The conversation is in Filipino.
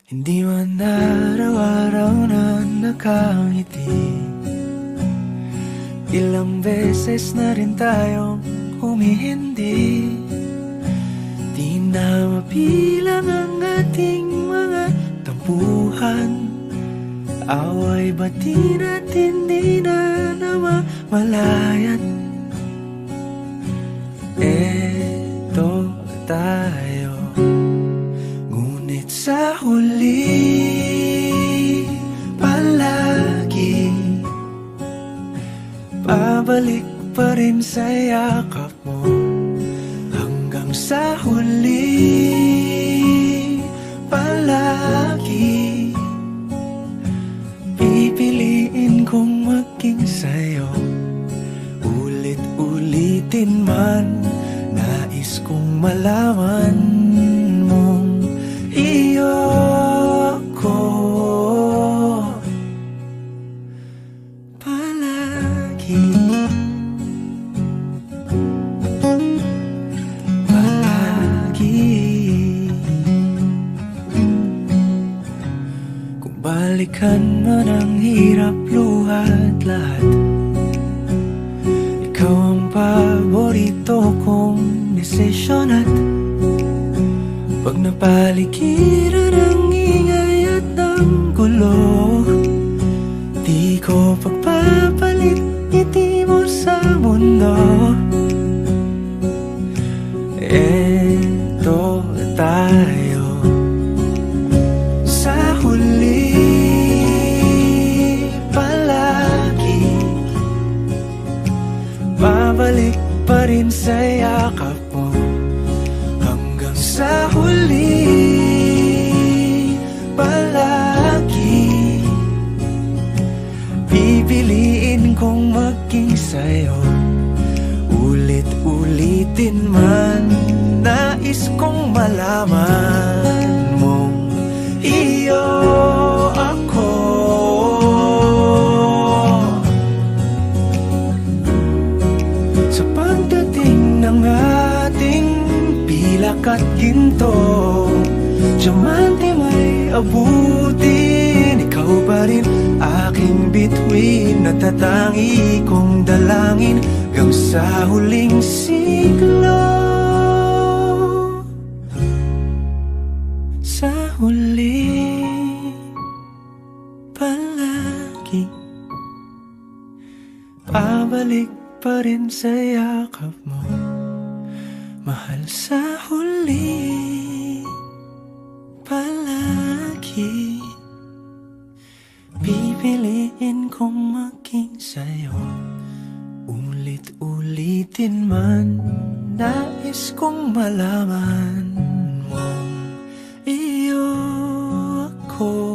Hindi man araw-araw na nakangiti. Ilang beses na rin tayong humihindi. Di na mabilang ang ating mga tampuhan. Away bati natin di na namamalayat. Eto tayo, ngunit sa huli palagi pabalik pa rin sa yakap mo. Hanggang sa huli palagi pipiliin kong maging sa'yo. Ulit-ulitin man, nais kong malaman mong iyo ako palagi. Kung balikan man ang hirap, luhat lahat, ikaw ang paborito kong desisyon. At pag napaligiran ang ingay at ang gulo, di ko pagpapalit ngiti mo sa mundo. Eto tayo sa huli palagi, babalik pa rin sa yakap mo. Hanggang sa huli palagi pipiliin kong maging sa'yo. Ulit-ulitin man, nais kong malaman mong iyo ako. Sa pagdating ng ating pilak at ginto, diamante may abutin, ikaw pa rin aking bituin. Natatangi kong dalangin hanggang sa huling siglo. Sa huli palagi pabalik pa rin sa yakap mo, mahal. Sa huli palagi pipiliin kong maging sa'yo. Ulit-ulitin man, nais kong malaman mong iyo ako.